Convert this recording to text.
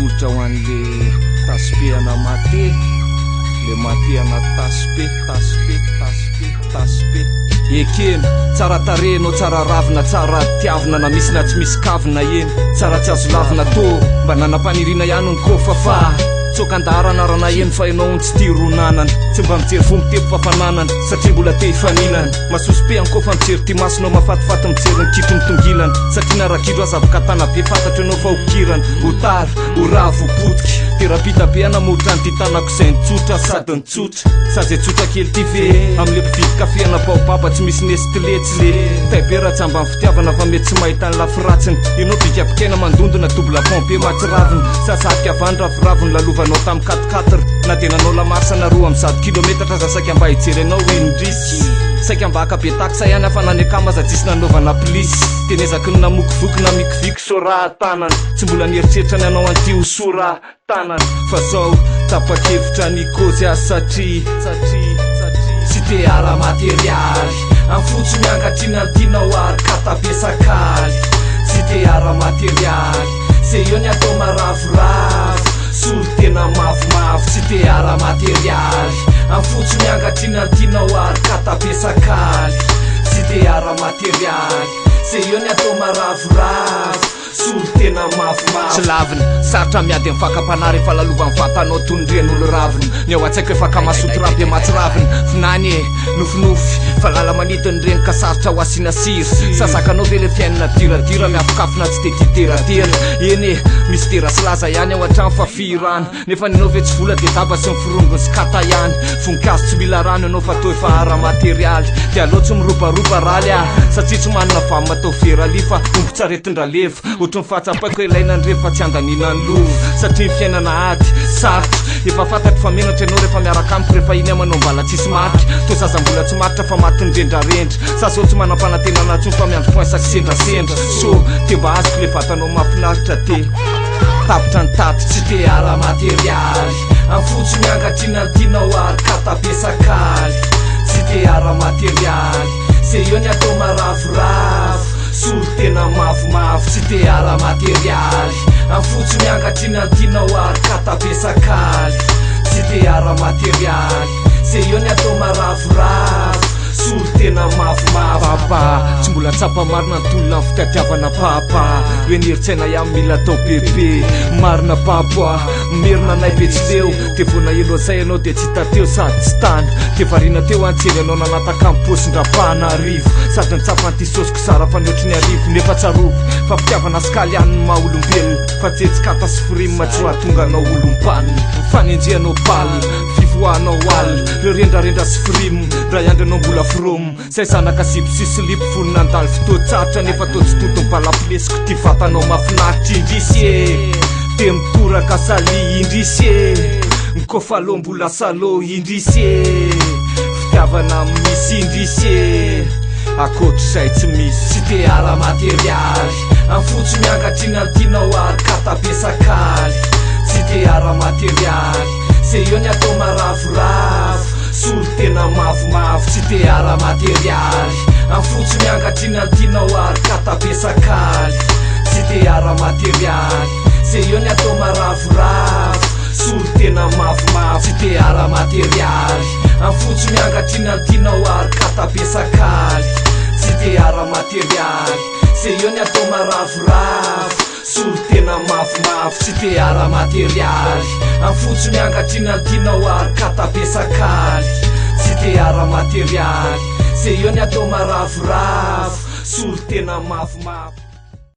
tolotra ho an'le taspeana mate, le mateana taspe ekena tsara tarena tsara ravina tsara tiavina na misy na tsy misy kavina eny tsara tsy azo lavina to mba nanampanirina ihany ny kofa fa tsokan-darana rana eny fa ianao tsy tia ronanana tsy mba mijery fo miteko fafananana satria mbola te hifaninana masosype any kofa mijery ty masonao mafatifaty mijery ny kitro mitongilana satria narakidro azavokatana be fantatra ianao fa hokirana hotary horavo potiky terapita be anamotra ny ty tanako izay nitsotra sady nitsotra sady tsotra kely ty ve am'le mpividy kafeana baobaba tsy misy nestletsy le taibera tsy amba ny fitiavana fa mety tsy mahita ny lafiratsiny ianao bikapikaina mandondona double pompe matsiraviny sasaky avany raviraviny lalovanao tamin'ny 4-4 na dia nanao lamarsana 2 am'y 100 kilometatra za saika mba hijery anao indrisy saika mba akabe taksa ihany afa nany akamaza tsisy nanaovana plisy tenezaky ny namokivoky na mikiviky soraha tanana tsy mbola nieritreritra ny anao anty ho soraha tanana fa zao tapa-kevitra ny kozy azy satria tsy te ara materialy amin'ny fotso miangatrina tianao ary katabesakaly tsy te ara materialy se io ny atao maravoravo solo tena mavomavo tsy te ara materialy amin'ny fotso miangatrina tianao ary katabesakaly tsy te ara materialy se io ny atao maravoravo solo tena mavomavo tsy lavina sarotra miady amin'ny fakam-panary efa lalovany vatanao tondren'olo ravina ny ao an-tsaiko efa kamasotorabe matsiravina finany e nofinofy fa lala manidiny reny ka sarotra ho asiana sira sasakanao ve le fiainana diradira miafokafina tsy te titeratera eny e misy tera sy laza ihany ao an-trano fa firana nefa ninao ve tsy vola dia daba sy mifirongony sy kata ihany voninkazo tsy mila rano ianao fa to efa ara materialy dia alao tsy mirobaroba raly ah satria tsy manana vamy matao verali fa ombotsaretin-draleva ohatry ny fahatsapaiko ilainany rehefa tsy andanina ny lova satria ny fiainana ady sarotra efa fantatry fa menatra ianao rehefa miaraka amiko rehefa iny amanao mbala tsisy maritra to zaza mbola tsy maritra fa matiny rendrarendra sasao tsy manam-panantenana tsony fa miandro poin saky sendrasendra so te mba azoko le vatanao mafinaritra te tapitra ny taty tsy te ara materialy amin'ny fotso miangatrina tianao ary katabesakaly tsy te ara materialy se io ny atao maravoravo solo tena mavomavo tsy te ara materialy amin'ny fotso miangatrina tianao ary katabesakaly tsy te ara materialy se io ny atao maravoravo solo tena mavomavo papa tsy mbola tsapa marina ny tolona ny fitadiavana papa hoe nieritsaina ihany mila atao bebe marina papoa merina nay be tsy leo dia vona elo zay ianao dia tsy hitateo sady tsy tana dia variana teo antsely ianao nanataka amin'ny posin-drapahana arivo sady nitsapa ny ty sosiko sara fa niohatry ny arivo nefa tsarovy fa fitiavana skaly ihany ny maha olombelona fa tsetsykata sy firimina tsy hoatonga anao olom-panina fanendreanao palina fivoahanao alina reo rendrarendra sy firimina raha iandro anao mbola firomo zay zanaka zipo sy silipo fonina andaly fotoatsaritra nefa to tsy toto mipalapilesiko ty vatanao mafinaritra indrisy e te mitoraka sali indrisy e mikofalo mbola salo indrisy e fitiavana misy indrisy e akotry zay tsy misy tsy te ara materialy amin'ny fotso miangatrina tianao ary katabesakaly tsy te ara materialy se io ny atao maravoravo solo tena mavomavo tsy te ara materialy amin'ny fotso miangatrina tianao ary katabesakaly tsy te ara materialy se io ny atao maravoravo solo tena mavomavo tsy te ara materialy amin'ny fotso miangatrina tianao ary katabesakaly tsy te ara materialy se io ny atao maravoravo solo tena mavomavo tsy te ara materialy amin'ny fotso miangatrina tianao ary katabesakaly tsy te ara materialy se io ny atao maravoravo solo tena mavomavo